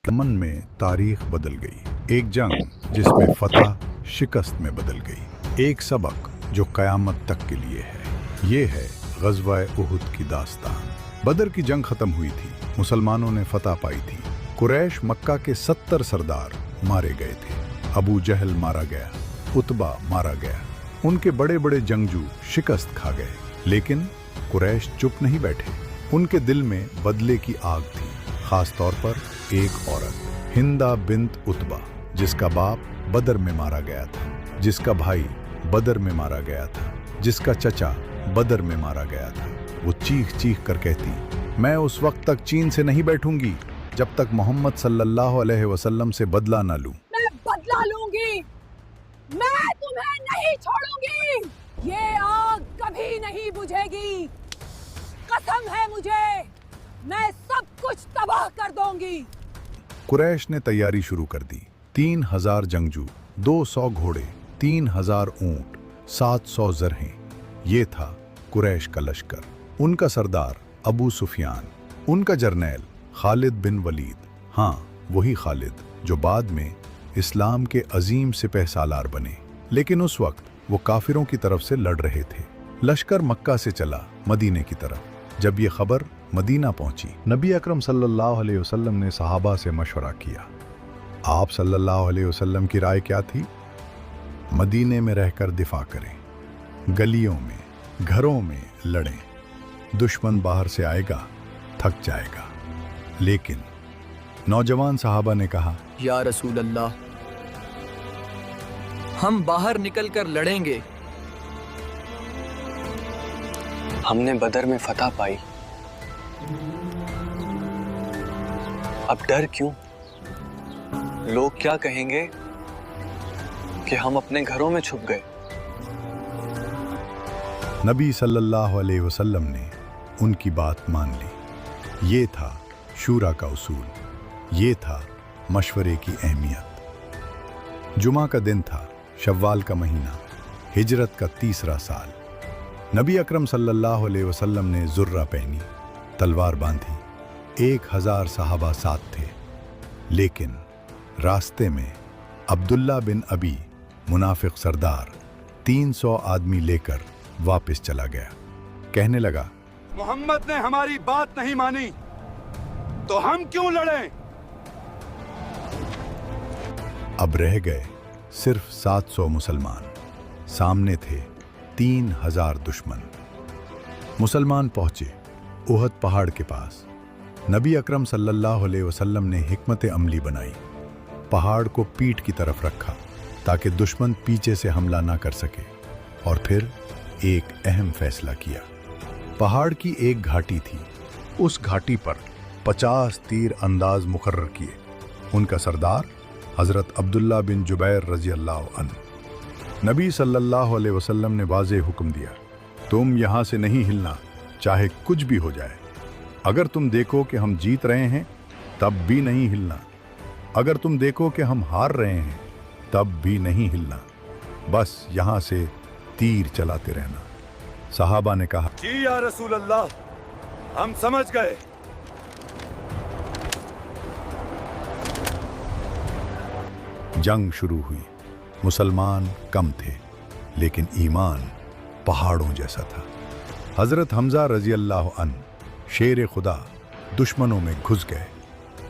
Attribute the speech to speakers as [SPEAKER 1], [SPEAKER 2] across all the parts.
[SPEAKER 1] Yemen में तारीख बदल गई। एक जंग जिसमें फतह शिकस्त में बदल गई। एक सबक जो कयामत तक के लिए है। ये है ग़ज़वा उहुद की दास्तान। बदर की जंग खत्म हुई थी, मुसलमानों ने फतह पाई थी। कुरैश मक्का के 70 सरदार मारे गए थे। अबू जहल मारा गया, उतबा मारा गया। उनके बड़े बड़े जंगजू शिकस्त खा गए। लेकिन कुरैश चुप नहीं बैठे। उनके दिल में बदले की आग थी, खास तौर पर एक औरत, हिंदा बिन्त उतबा, जिसका बाप बदर में मारा गया था, जिसका भाई बदर में मारा गया था, जिसका चचा बदर में मारा गया था। वो चीख चीख कर कहती, मैं उस वक्त तक चीन से नहीं बैठूंगी जब तक मोहम्मद सल्लल्लाहु अलैहि वसल्लम से बदला ना लूं।
[SPEAKER 2] मैं बदला लूंगी, मैं तुम्हें नहीं छोड़ूंगी। ये आग कभी नहीं बुझेगी। कसम है मुझे, मैं सब कुछ तबाह कर दूंगी।
[SPEAKER 1] कुरैश ने तैयारी शुरू कर दी। 3000 जंगजू, 200 घोड़े, 3000 ऊंट, 700 जरहें। ये था कुरैश का लश्कर। उनका सरदार अबू सुफियान, उनका जर्नैल खालिद बिन वलीद, हाँ वही खालिद जो बाद में इस्लाम के अजीम सिपह सालार बने। लेकिन उस वक्त वो काफिरों की तरफ से लड़ रहे थे। लश्कर मक्का से चला मदीने की तरफ। जब ये खबर मदीना पहुंची, नबी अकरम सल्लल्लाहु अलैहि वसल्लम ने सहाबा से मशवरा किया। आप सल्लल्लाहु अलैहि वसल्लम की राय क्या थी? मदीने में रहकर दिफा करें, गलियों में घरों में लड़ें। दुश्मन बाहर से आएगा, थक जाएगा। लेकिन नौजवान सहाबा ने कहा,
[SPEAKER 3] या रसूल अल्लाह, हम बाहर निकलकर लड़ेंगे।
[SPEAKER 4] हमने बदर में फतह पाई, अब डर क्यों? लोग क्या कहेंगे कि हम अपने घरों में छुप गए।
[SPEAKER 1] नबी सल्लल्लाहु अलैहि वसल्लम ने उनकी बात मान ली। ये था शूरा का उसूल, ये था मशवरे की अहमियत। जुमा का दिन था, शव्वाल का महीना, हिजरत का 3रा साल। नबी अकरम सल्लल्लाहु अलैहि वसल्लम ने जुर्रा पहनी, तलवार बांधी। 1000 सहाबा साथ थे। लेकिन रास्ते में अब्दुल्ला बिन अबी, मुनाफिक सरदार, 300 आदमी लेकर वापस चला गया। कहने लगा,
[SPEAKER 5] मोहम्मद ने हमारी बात नहीं मानी तो हम क्यों लड़ें?
[SPEAKER 1] अब रह गए सिर्फ 700 मुसलमान। सामने थे 3000 दुश्मन। मुसलमान पहुंचे उहद पहाड़ के पास। नबी अकरम सल्लल्लाहु अलैहि वसल्लम ने हिकमत अमली बनाई। पहाड़ को पीठ की तरफ रखा ताकि दुश्मन पीछे से हमला ना कर सके। और फिर एक अहम फैसला किया। पहाड़ की एक घाटी थी, उस घाटी पर 50 तीर अंदाज मुकर्रर किए। उनका सरदार हजरत अब्दुल्ला बिन जुबैर रजी अल्लाह अन्हु। नबी सल्लल्लाहु अलैहि वसल्लम ने वाज़ेह हुक्म दिया, तुम यहां से नहीं हिलना, चाहे कुछ भी हो जाए। अगर तुम देखो कि हम जीत रहे हैं तब भी नहीं हिलना, अगर तुम देखो कि हम हार रहे हैं तब भी नहीं हिलना। बस यहां से तीर चलाते रहना। सहाबा ने कहा,
[SPEAKER 5] जी या रसूल अल्लाह, हम समझ गए।
[SPEAKER 1] जंग शुरू हुई। मुसलमान कम थे, लेकिन ईमान पहाड़ों जैसा था। हजरत हमजा रजी अल्लाह अन्हु, शेर खुदा, दुश्मनों में घुस गए।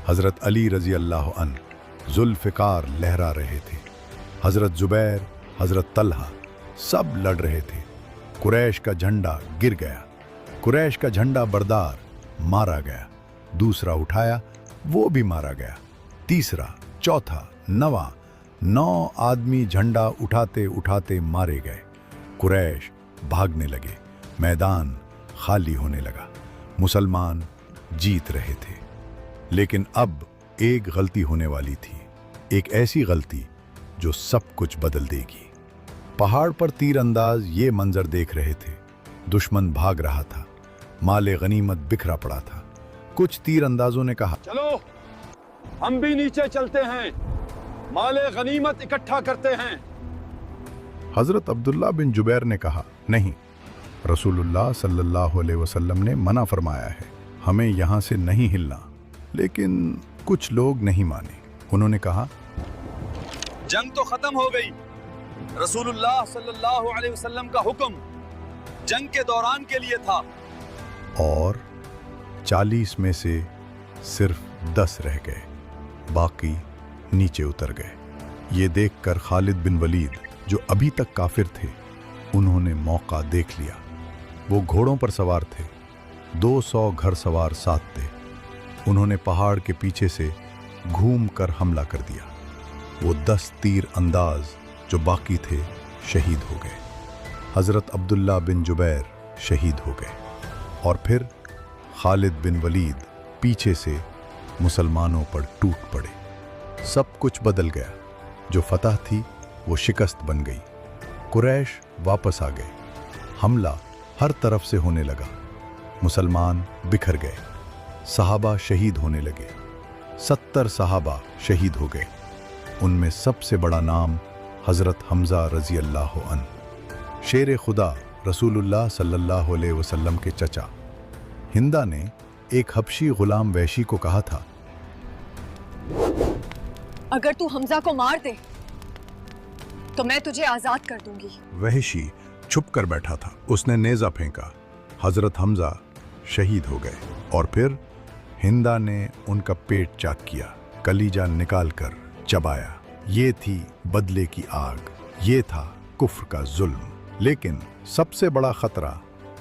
[SPEAKER 1] हजरत अली रजी अल्लाह अन्हु जुल्फ़िकार लहरा रहे थे। हजरत जुबैर, हजरत तल्हा सब लड़ रहे थे। कुरैश का झंडा गिर गया। कुरैश का झंडा बरदार मारा गया। दूसरा उठाया, वो भी मारा गया। तीसरा, चौथा, 9 आदमी झंडा उठाते उठाते मारे गए। कुरैश भागने लगे। मैदान खाली होने लगा। मुसलमान जीत रहे थे। लेकिन अब एक गलती होने वाली थी, एक ऐसी गलती जो सब कुछ बदल देगी। पहाड़ पर तीर अंदाज ये मंजर देख रहे थे। दुश्मन भाग रहा था, माले गनीमत बिखरा पड़ा था। कुछ तीर अंदाजों ने कहा,
[SPEAKER 5] चलो हम भी नीचे चलते हैं, माले गनीमत इकट्ठा करते हैं।
[SPEAKER 1] हजरत अब्दुल्ला बिन जुबैर ने कहा, नहीं, रसूलुल्लाह सल्लल्लाहु अलैहि वसल्लम ने मना फरमाया है, हमें यहाँ से नहीं हिलना। लेकिन कुछ लोग नहीं माने। उन्होंने कहा,
[SPEAKER 5] जंग तो खत्म हो गई। रसूलुल्लाह सल्लल्लाहु अलैहि वसल्लम का हुक्म जंग के दौरान के लिए था।
[SPEAKER 1] और 40 में से सिर्फ 10 रह गए, बाकी नीचे उतर गए। ये देखकर खालिद बिन वलीद, जो अभी तक काफिर थे, उन्होंने मौका देख लिया। वो घोड़ों पर सवार थे, 200 घर सवार साथ थे। उन्होंने पहाड़ के पीछे से घूम कर हमला कर दिया। वो 10 तीर अंदाज जो बाकी थे शहीद हो गए। हज़रत अब्दुल्ला बिन जुबैर शहीद हो गए। और फिर खालिद बिन वलीद पीछे से मुसलमानों पर टूट पड़े। सब कुछ बदल गया। जो फतह थी वो शिकस्त बन गई। कुरैश वापस आ गए। हमला हर तरफ से होने लगा। मुसलमान बिखर गए। सहाबा शहीद होने लगे। 70 सहाबा शहीद हो गए। उनमें सबसे बड़ा नाम हज़रत हमज़ा रज़ी अल्लाह अन्हु। शेर खुदा रसूलुल्लाह सल्लल्लाहु अलैहि वसल्लम के चचा। हिंदा ने एक हबशी गुलाम वैशी को कहा था,
[SPEAKER 2] अगर तू हमजा को मार दे तो मैं तुझे आजाद कर दूंगी।
[SPEAKER 1] वहशी छुप कर बैठा था। उसने नेजा फेंका। हजरत हमजा शहीद हो गए। और फिर हिंदा ने उनका पेट चाक किया, कलीजा निकालकर चबाया। ये थी बदले की आग। ये था कुफ्र का जुल्म। लेकिन सबसे बड़ा खतरा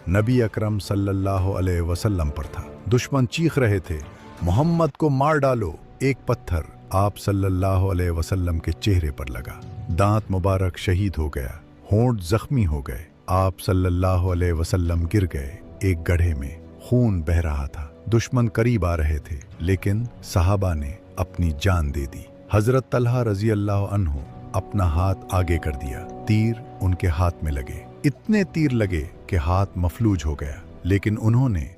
[SPEAKER 1] नबी अकरम सल्लल्लाहु अलैहि वसल्लम पर था। दुश्मन चीख रहे थे, मोहम्मद को मार डालो। एक पत्थर आप सल्लल्लाहु अलैहि वसल्लम के चेहरे पर लगा। दांत मुबारक शहीद हो गया। होंठ जख्मी हो गए। आप सल्लल्लाहु अलैहि वसल्लम गिर गए। एक गड्ढे में खून बह रहा था। दुश्मन करीब आ रहे थे, लेकिन सहाबा ने अपनी जान दे दी। हजरत तलहा रजी अल्लाह अन्हु अपना हाथ आगे कर दिया। तीर उनके हाथ में लगे। इतने तीर लगे कि हाथ मफलूज हो गया, लेकिन उन्होंने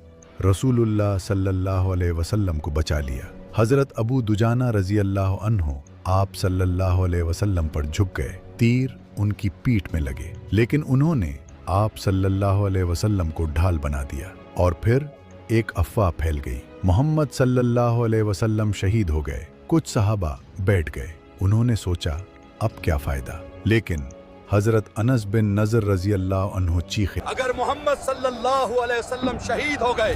[SPEAKER 1] रसूलुल्लाह सल्लल्लाहु अलैहि वसल्लम को बचा लिया। हजरत अबू दुजाना रजी अल्लाह अन्हु आप सल्लल्लाहु अलैहि वसल्लम पर झुक गए। तीर उनकी पीठ में लगे, लेकिन उन्होंने आप सल्लल्लाहु अलैहि वसल्लम को ढाल बना दिया। और फिर एक अफवाह फैल गई, मोहम्मद सल्लल्लाहु अलैहि वसल्लम शहीद हो गए। कुछ सहाबा बैठ गए। उन्होंने सोचा, अब क्या फायदा। लेकिन हजरत अनस बिन नजर रजी अल्लाह अन्हु चीखे,
[SPEAKER 5] अगर मोहम्मद सल्लल्लाहु अलैहि वसल्लम शहीद हो गए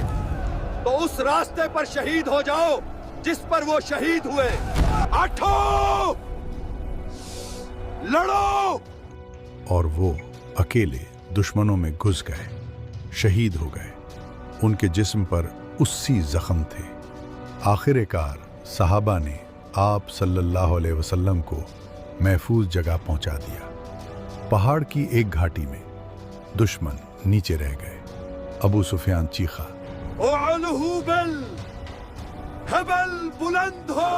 [SPEAKER 5] तो उस रास्ते पर शहीद हो जाओ जिस पर वो शहीद हुए। आठो लड़ो।
[SPEAKER 1] और वो अकेले दुश्मनों में घुस गए, शहीद हो गए। उनके जिस्म पर 80 जख्म थे। आखिरकार सहाबा ने आप सल्लल्लाहु अलैहि वसल्लम को महफूज जगह पहुंचा दिया। पहाड़ की एक घाटी में दुश्मन नीचे रह गए। अबू सुफियान चीखा,
[SPEAKER 5] हबल बुलंद हो।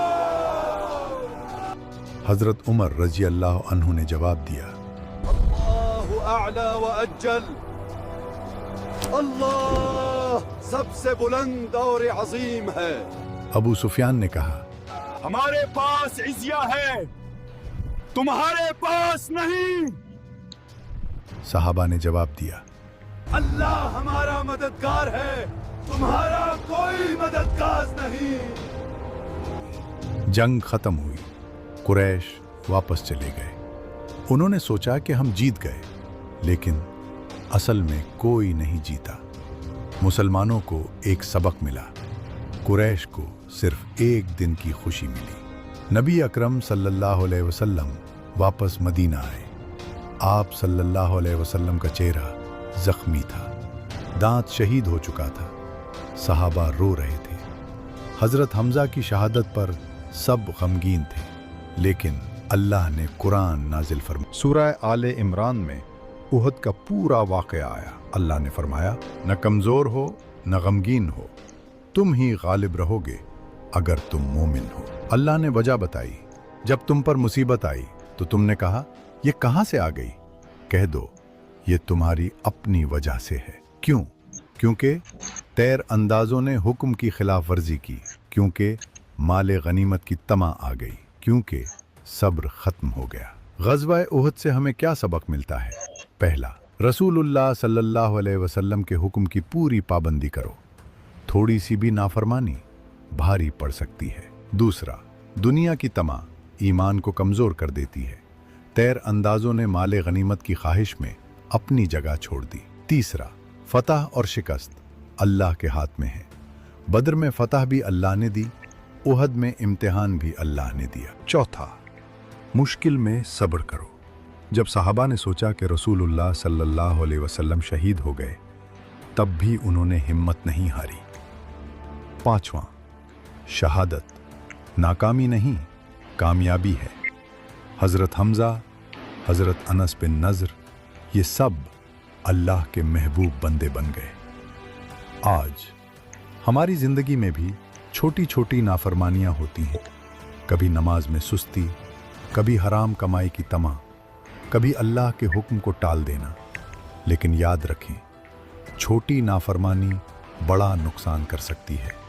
[SPEAKER 1] हजरत उमर रजी अल्लाह अन्हु ने जवाब दिया,
[SPEAKER 5] अल्लाहु अअला व अज्जल। अल्लाह सबसे बुलंद और अजीम है।
[SPEAKER 1] अबू सुफियान ने कहा,
[SPEAKER 5] हमारे पास इज़्या है, तुम्हारे पास नहीं।
[SPEAKER 1] सहाबा ने जवाब दिया,
[SPEAKER 5] अल्लाह हमारा मददगार है, तुम्हारा कोई मददगार नहीं।
[SPEAKER 1] जंग खत्म हुई। कुरैश वापस चले गए। उन्होंने सोचा कि हम जीत गए, लेकिन असल में कोई नहीं जीता। मुसलमानों को एक सबक मिला। कुरैश को सिर्फ एक दिन की खुशी मिली। नबी अकरम सल्लल्लाहु अलैहि वसल्लम वापस मदीना आए। आप सल्लल्लाहु अलैहि वसल्लम का चेहरा जख्मी था, दांत शहीद हो चुका था। सहाबा रो रहे थे। हजरत हमजा की शहादत पर सब गमगीन थे, लेकिन अल्लाह ने कुरान नाजिल फरमाया। सूरह आले इमरान में उहद का पूरा वाक़या आया। अल्लाह ने फरमाया, न कमज़ोर हो न गमगीन हो, तुम ही गालिब रहोगे अगर तुम मोमिन हो। अल्लाह ने वजह बताई। जब तुम पर मुसीबत आई तो तुमने कहा, ये कहाँ से आ गई? कह दो, ये तुम्हारी अपनी वजह से है। क्यों? क्योंकि तैर अंदाजों ने हुक्म की खिलाफ वर्जी की, क्योंकि माले गनीमत की तमा आ गई, क्योंकि सब्र खत्म हो गया। ग़ज़वा उहद से हमें क्या सबक मिलता है? पहला, रसूलुल्लाह सल्लल्लाहु अलैहि वसल्लम के हुक्म की पूरी पाबंदी करो। थोड़ी सी भी नाफरमानी भारी पड़ सकती है। दूसरा, दुनिया की तमा ईमान को कमज़ोर कर देती है। तैर अंदाजों ने माले गनीमत की ख्वाहिश में अपनी जगह छोड़ दी। तीसरा, फतह और शिकस्त अल्लाह के हाथ में है। बद्र में फतह भी अल्लाह ने दी, उहद में इम्तिहान भी अल्लाह ने दिया। चौथा, मुश्किल में सब्र करो। जब सहाबा ने सोचा कि रसूलुल्लाह सल्लल्लाहु अलैहि वसल्लम शहीद हो गए, तब भी उन्होंने हिम्मत नहीं हारी। पांचवां, शहादत नाकामी नहीं, कामयाबी है। हज़रत हमज़ा, हज़रत अनस बिन नज़र, ये सब अल्लाह के महबूब बंदे बन गए। आज हमारी ज़िंदगी में भी छोटी छोटी नाफरमानियाँ होती हैं। कभी नमाज में सुस्ती, कभी हराम कमाई की तमा, कभी अल्लाह के हुक्म को टाल देना। लेकिन याद रखें, छोटी नाफरमानी बड़ा नुकसान कर सकती है।